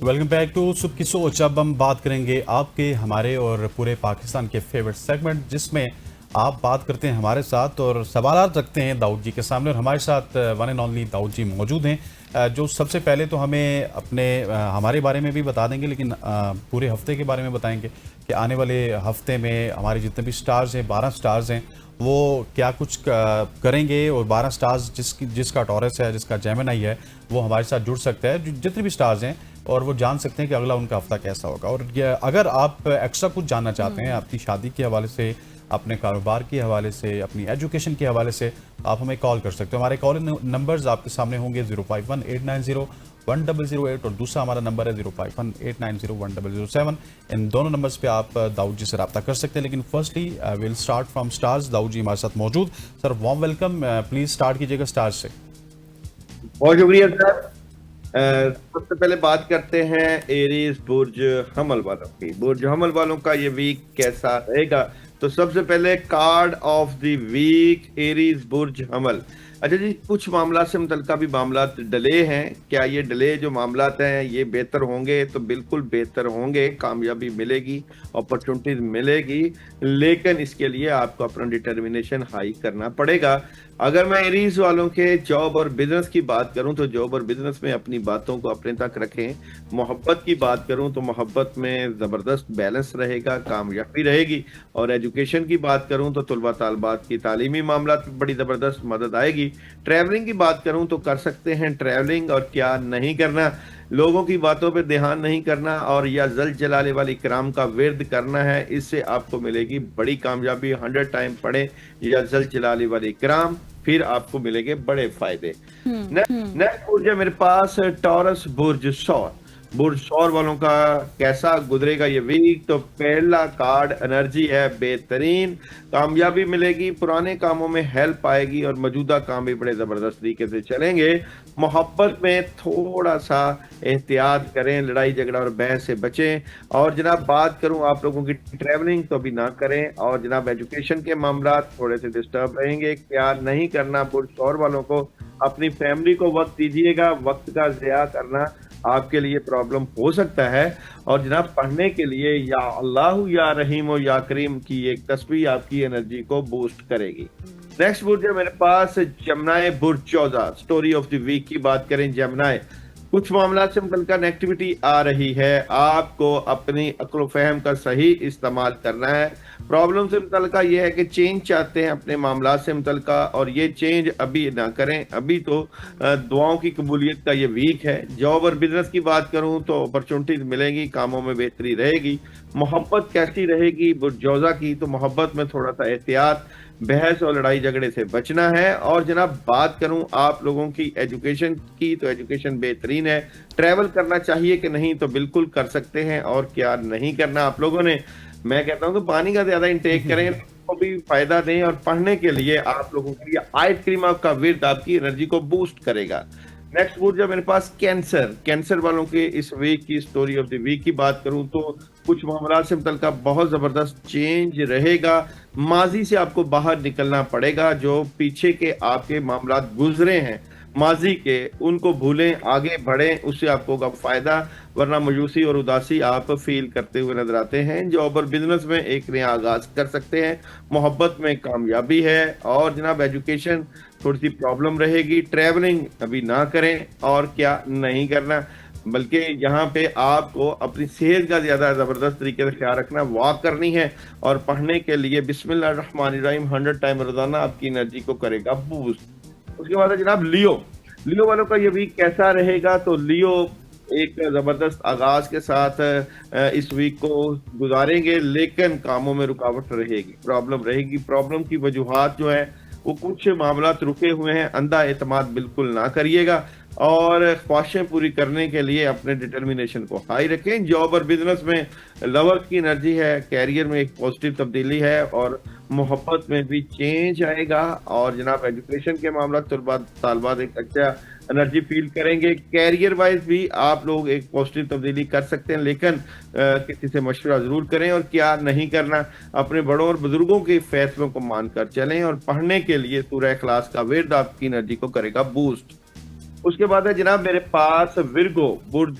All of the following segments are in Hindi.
वेलकम बैक टू सुबह की सोच। अब हम बात करेंगे आपके, हमारे और पूरे पाकिस्तान के फेवरेट सेगमेंट, जिसमें आप बात करते हैं हमारे साथ और सवाल रखते हैं दाऊद जी के सामने। और हमारे साथ वन एंड ओनली दाऊद जी मौजूद हैं, जो सबसे पहले तो हमें अपने हमारे बारे में भी बता देंगे, लेकिन पूरे हफ्ते के बारे में बताएंगे कि आने वाले हफ्ते में हमारे जितने भी स्टार्स हैं, 12 स्टार्स हैं, वो क्या कुछ करेंगे। और 12 स्टार्स जिसका टॉरस है, जिसका जेमिनी है, वो हमारे साथ जुड़ सकता है, जितने भी स्टार्स हैं, और वो जान सकते हैं कि अगला उनका हफ्ता कैसा होगा। और अगर आप एक्स्ट्रा कुछ जानना चाहते हैं अपनी शादी के हवाले से, अपने कारोबार के हवाले से, अपनी एजुकेशन के हवाले से, आप हमें कॉल कर सकते हो। हमारे कॉल नंबर्स आपके सामने होंगे 051-890-1008 और दूसरा हमारा नंबर है 051-890-1007। इन दोनों नंबर्स पे आप दाऊद जी से रब्ता कर सकते हैं। लेकिन firstly will start from stars. Dawood ji हमारे साथ मौजूद। Sir warm welcome, please start कीजिएगा स्टार्स से। बहुत शुक्रिया सर। सबसे पहले बात करते हैं एरीज बुर्ज हमल वालों की। बुर्ज हमल वालों का ये वीक कैसा रहेगा? तो सबसे पहले card of the week Aries बुर्ज हमल। अच्छा जी, कुछ मामला से मुतल्लिका भी मामला डिले हैं। क्या ये डिले जो मामला हैं ये बेहतर होंगे? तो बिल्कुल बेहतर होंगे, कामयाबी मिलेगी, अपॉर्चुनिटीज मिलेगी, लेकिन इसके लिए आपको अपना डिटर्मिनेशन हाई करना पड़ेगा। अगर मैं एरीज वालों के जॉब और बिजनेस की बात करूं तो जॉब और बिजनेस में अपनी बातों को अपने तक रखें। मोहब्बत की बात करूं तो मोहब्बत में ज़बरदस्त बैलेंस रहेगा, कामयाबी रहेगी। और एजुकेशन की बात करूं तो तलबा तालबात की तालीमी मामला में बड़ी ज़बरदस्त मदद आएगी। ट्रैवलिंग की बात करूं तो कर सकते हैं ट्रैवलिंग, और क्या नहीं करना, लोगों की बातों पे ध्यान नहीं करना और या जल जलाले वाली कराम का विर्द करना है। इससे आपको मिलेगी बड़ी कामयाबी। 100 टाइम पढ़े या जल जलाले वाली कराम, फिर आपको मिलेंगे बड़े फायदे। नेक्स्ट बुर्ज है मेरे पास टॉरस बुर्ज सौर। बुर्ज सौर वालों का कैसा गुजरेगा ये वीक? तो पहला कार्ड एनर्जी है बेहतरीन, कामयाबी मिलेगी, पुराने कामों में हेल्प आएगी और मौजूदा काम भी बड़े जबरदस्त तरीके से चलेंगे। मोहब्बत में थोड़ा सा एहतियात करें, लड़ाई झगड़ा और बहस से बचें। और जनाब बात करूं आप लोगों की ट्रैवलिंग तो अभी ना करें। और जनाब एजुकेशन के मामला थोड़े से डिस्टर्ब रहेंगे। क्या नहीं करना? बुर्ज सौर वालों को अपनी फैमिली को वक्त दीजिएगा। वक्त का ज़िया करना आपके लिए प्रॉब्लम हो सकता है। और जनाब पढ़ने के लिए या अल्लाह या रहीम या करीम की एक तस्वीर आपकी एनर्जी को बूस्ट करेगी। नेक्स्ट बुर्ज है मेरे पास जमनाए बुर्ज 14। स्टोरी ऑफ द वीक की बात करें जमनाए, कुछ मामला से मुतल्लिका नेगेटिविटी आ रही है। आपको अपनी अक्ल फहम का सही इस्तेमाल करना है। प्रॉब्लम से मुतल्लिका यह है कि चेंज चाहते हैं अपने मामला से मुतल्लिका, और ये चेंज अभी ना करें। अभी तो दुआओं की कबूलियत का ये वीक है। जॉब और बिजनेस की बात करूं तो अपॉर्चुनिटीज मिलेंगी, कामों में बेहतरी रहेगी। मोहब्बत कैसी रहेगी बुर्ज जोजा की? तो मोहब्बत में थोड़ा सा एहतियात, बहस और लड़ाई झगड़े से बचना है। और जनाब बात करूं आप लोगों की एजुकेशन की तो एजुकेशन बेहतरीन है। ट्रैवल करना चाहिए कि नहीं? तो बिल्कुल कर सकते हैं। और क्या नहीं करना आप लोगों ने? मैं कहता हूं कि पानी का ज्यादा इंटेक करें, को भी फायदा दें। और पढ़ने के लिए आप लोगों के लिए आयत करीमा का विर्द आपकी एनर्जी को बूस्ट करेगा। नेक्स्ट बुर्ज है मेरे पास कैंसर। कैंसर वालों के इस वीक की स्टोरी ऑफ द वीक की बात करूं तो कुछ मामला से मुतल्लिका बहुत जबरदस्त चेंज रहेगा। माजी से आपको बाहर निकलना पड़ेगा। जो पीछे के आपके मामला गुजरे हैं माजी के, उनको भूलें, आगे बढ़ें, उससे आपको होगा फायदा। वरना मायूसी और उदासी आप फील करते हुए नजर आते हैं। जॉब और बिजनेस में एक नया आगाज कर सकते हैं। मोहब्बत में कामयाबी है। और जनाब एजुकेशन थोड़ी सी प्रॉब्लम रहेगी। ट्रैवलिंग अभी ना करें। और क्या नहीं करना, बल्कि यहाँ पे आपको अपनी सेहत का ज्यादा जबरदस्त तरीके से ख्याल रखना, वॉक करनी है। और पढ़ने के लिए बिस्मिल्लाहिर्रहमानिर्रहीम 100 टाइम रोजाना आपकी एनर्जी को करेगा बूस्ट। उसके बाद है जनाब लियो। लियो वालों का ये वीक कैसा रहेगा? तो लियो एक जबरदस्त आगाज के साथ इस वीक को गुजारेंगे, लेकिन कामों में रुकावट रहेगी, प्रॉब्लम रहेगी। प्रॉब्लम की वजूहात जो है वो कुछ मामला रुके हुए हैं। अंधा एतमाद बिल्कुल ना करिएगा। और ख्वाहिशें पूरी करने के लिए अपने डिटर्मिनेशन को हाई रखें। जॉब और बिजनेस में लवर्स की एनर्जी है, कैरियर में एक पॉजिटिव तब्दीली है और मोहब्बत में भी चेंज आएगा। और जनाब एजुकेशन के मामला तालबात एक अच्छा एनर्जी फील करेंगे। कैरियर वाइज भी आप लोग एक पॉजिटिव तब्दीली कर सकते हैं, लेकिन किसी से मशवरा जरूर करें। और क्या नहीं करना, अपने बड़ों और बुजुर्गों के फैसलों को मानकर चलें। और पढ़ने के लिए सूरह इखलास का विर्द आपकी एनर्जी को करेगा बूस्ट। उसके बाद है जनाब मेरे पास विर्गो बुर्ज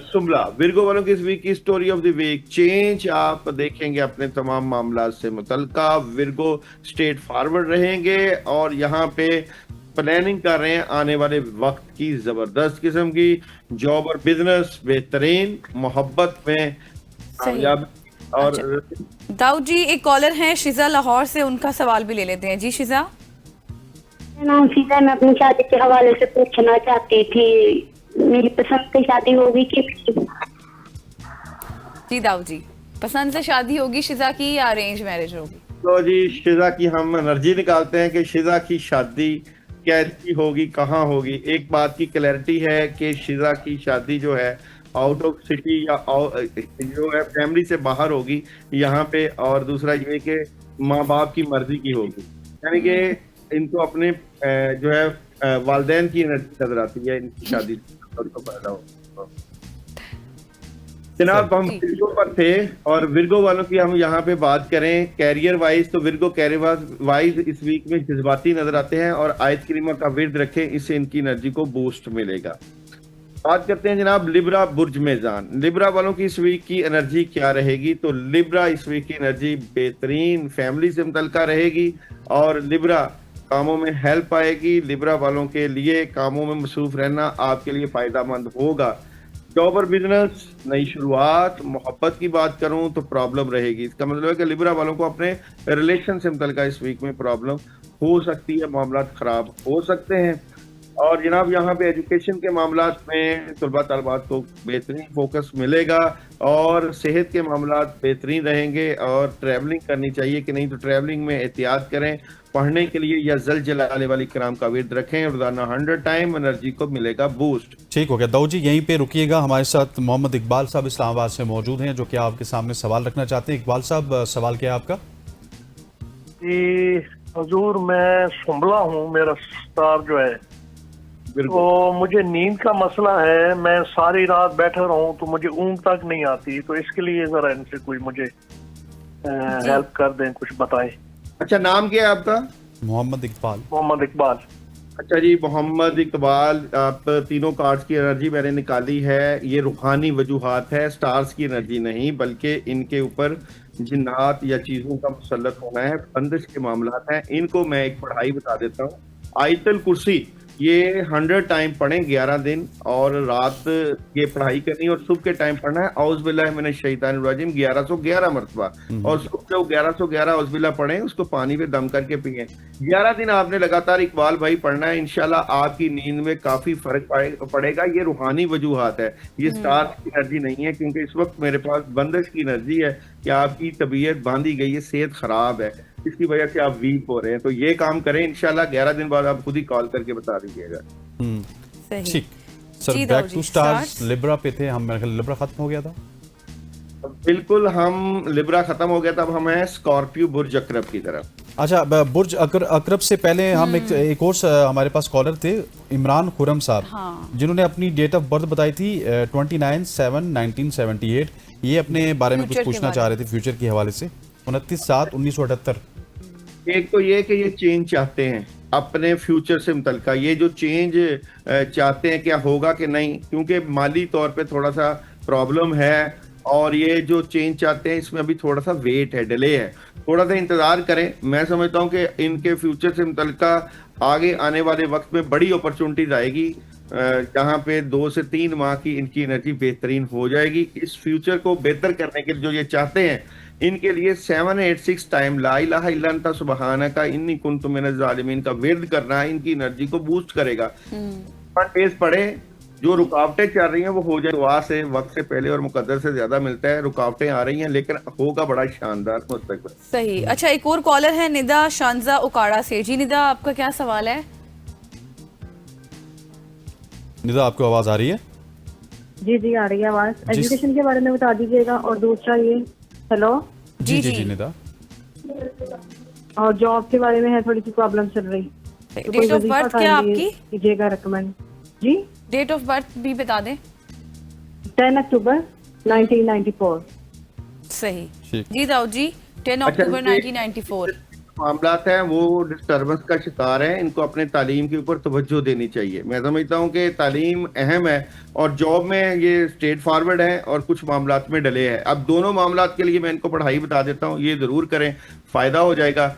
सुमला। विर्गो वालों की इस वीक की story of the week change आप देखेंगे अपने तमाम मामला से मुतल्लिका। विर्गो स्ट्रेट फॉरवर्ड रहेंगे और यहाँ पे प्लानिंग कर रहे हैं आने वाले वक्त की जबरदस्त किस्म की। जॉब और बिजनेस बेहतरीन, मोहब्बत में कामयाब। और अच्छा। दाऊद जी एक कॉलर हैं शिजा लाहौर से, उनका सवाल भी ले लेते हैं। जी शिजा। मेरा नाम शीजा, मैं अपनी शादी के हवाले से पूछना चाहती थी, मेरी पसंद की शादी होगी कि जी दाऊद जी, पसंद से शादी होगी शिजा की या अरेंज मैरिज होगी? तो जी शिजा की हम एनर्जी निकालते हैं कि शिजा की शादी कैसी होगी, कहाँ होगी। एक बात की क्लैरिटी है कि शिजा की शादी जो है आउट ऑफ सिटी या जो है फैमिली से बाहर होगी यहाँ पे। और दूसरा ये कि माँ बाप की मर्जी की होगी, यानी कि इनको अपने जो है वालदैन की एनर्जी नजर आती है इनकी शादी पैदा हो। जनाब हम विर्गो पर थे और विर्गो वालों की हम यहाँ पे बात करें कैरियर वाइज, तो विर्गो कैरियर वाइज इस वीक में जज्बाती नजर आते हैं और आयत करीमा का विर्द रखें, इससे इनकी एनर्जी को बूस्ट मिलेगा। बात करते हैं जनाब लिब्रा बुर्ज मेजान। लिब्रा वालों की इस वीक की एनर्जी क्या रहेगी? तो लिब्रा इस वीक की एनर्जी बेहतरीन, फैमिली से मुतल्लिका रहेगी और लिब्रा कामों में हेल्प आएगी। लिब्रा वालों के लिए कामों में मसरूफ रहना आपके लिए फायदा मंद होगा। जॉब और बिजनेस, नई शुरुआत। मोहब्बत की बात करूं तो प्रॉब्लम रहेगी। इसका मतलब है कि लिब्रा वालों को अपने रिलेशन से मुतल्लिका इस वीक में प्रॉब्लम हो सकती है, मामला खराब हो सकते हैं। और जनाब यहाँ पे एजुकेशन के मामला में तलबा तलबात को बेहतरीन फोकस मिलेगा और सेहत के मामला बेहतरीन रहेंगे। और ट्रैवलिंग करनी चाहिए कि नहीं, तो ट्रैवलिंग में एहतियात करें। पढ़ने के लिए या जल जलाने वाली कराम का विर्द रखें, रोजाना 100 टाइम, एनर्जी को मिलेगा बूस्ट। ठीक हो गया दाऊद जी, यहीं पे रुकिएगा। हमारे साथ मोहम्मद इकबाल साहब इस्लामाबाद से मौजूद हैं जो कि आपके सामने सवाल रखना चाहते हैं। इकबाल साहब सवाल क्या है आपका? जी हजूर, मैं सुंबला हूँ, मेरा स्टार जो है तो मुझे नींद का मसला है। मैं सारी रात बैठा रहूं तो मुझे ऊँग तक नहीं आती, तो इसके लिए जरा इनसे कोई मुझे हेल्प कर दें, कुछ बताएं। अच्छा, नाम क्या है आपका? मोहम्मद इकबाल। मोहम्मद इकबाल। अच्छा जी मोहम्मद इकबाल, आप तीनों कार्ड्स की एनर्जी मैंने निकाली है। ये रूहानी वजूहात है, स्टार्स की एनर्जी नहीं, बल्कि इनके ऊपर जिन्नात या चीजों का मुसल्लत होना है, बंदिश के मामला हैं। इनको मैं एक पढ़ाई बता देता हूँ। आयतल कुर्सी ये 100 टाइम पढ़ें 11 दिन, और रात ये पढ़ाई करनी और सुबह के टाइम पढ़ना है औज़ बिल्लाहि मिनश शैतानिर रजीम 1111 मरतबा, और सुबह जो 1111 औज़ बिल्लाह पढ़ें उसको पानी में दम करके पिए। 11 दिन आपने लगातार इकबाल भाई पढ़ना है, इंशाल्लाह आपकी नींद में काफी फर्क पड़ेगा। ये रूहानी वजूहात है, ये स्टार की एनर्जी नहीं है, क्योंकि इस वक्त मेरे पास बंदिश की एनर्जी है कि आपकी तबीयत बांधी गई है, सेहत खराब है, इसकी वजह से आप वीक हो रहे हैं। तो ये काम करें, इंशाल्लाह 11 दिन बाद आप खुद ही कॉल करके बता दीजिएगा। ठीक sir, back to stars. Libra पे थे हम, लिब्रा खत्म हो गया था। बिल्कुल, हम लिब्रा खत्म हो गया था, अब हम हैं स्कॉर्पियो बुर्ज अकरब की तरफ। अच्छा, बुर्ज अकरब से पहले हम एक और हमारे पास कॉलर थे इमरान खुरम साहब, हाँ। जिन्होंने अपनी डेट ऑफ बर्थ बताई थी 29/7/1978। ये अपने बारे में कुछ पूछना चाह रहे थे फ्यूचर के हवाले से। 29/7/1978। एक तो ये कि ये चेंज चाहते हैं अपने फ्यूचर से मुतल्लिका, ये जो चेंज चाहते हैं क्या होगा कि नहीं, क्योंकि माली तौर पे थोड़ा सा प्रॉब्लम है, और ये जो चेंज चाहते हैं इसमें अभी थोड़ा सा वेट है, डिले है, थोड़ा सा इंतजार करें। मैं समझता हूँ कि इनके फ्यूचर से मुतल्लिका आगे आने वाले वक्त में बड़ी अपॉर्चुनिटीज आएगी, जहाँ पे 2 से 3 माह की इनकी एनर्जी बेहतरीन हो जाएगी। इस फ्यूचर को बेहतर करने के लिए जो ये चाहते हैं, इनके लिए 786 टाइम ला इलाहा इल्ला अंता सुबहानका इन्नी कुन्तु मिनज़ ज़ालिमीन का विर्द करना है, इनकी एनर्जी को बूस्ट करेगा। पेस पढ़े, जो रुकावटें चल रही हैं वो हो जाए, दुआ से वक्त से पहले और मुकद्दर से ज्यादा मिलता है। रुकावटें आ रही हैं लेकिन होगा बड़ा शानदार मुस्तकबिल। सही। अच्छा, एक और कॉलर है निदा शानजा उकाड़ा से। जी निदा, आपका क्या सवाल है? निदा, आपको आवाज आ रही है? जी जी आ रही है आवाज। एजुकेशन के बारे में बता दीजिएगा, और दूसरा ये हेलो जी जी जी निदा, और जॉब के बारे में है, थोड़ी सी प्रॉब्लम चल रही। तो डेट ऑफ बर्थ क्या आपकी? कीजिएगा रिकमेंड। जी डेट ऑफ बर्थ भी बता दें। 10 अक्टूबर 1994। सही ठीक। जी दाऊद जी, 10 अक्टूबर 1994। मामलात हैं वो डिस्टर्बेंस का शिकार हैं, इनको अपने तालीम के ऊपर तवज्जो देनी चाहिए। मैं समझता हूँ कि तालीम अहम है और जॉब में ये स्ट्रेट फॉरवर्ड है और कुछ मामलात में डले हैं। अब दोनों मामलात के लिए मैं इनको पढ़ाई बता देता हूँ, ये ज़रूर करें, फ़ायदा हो जाएगा।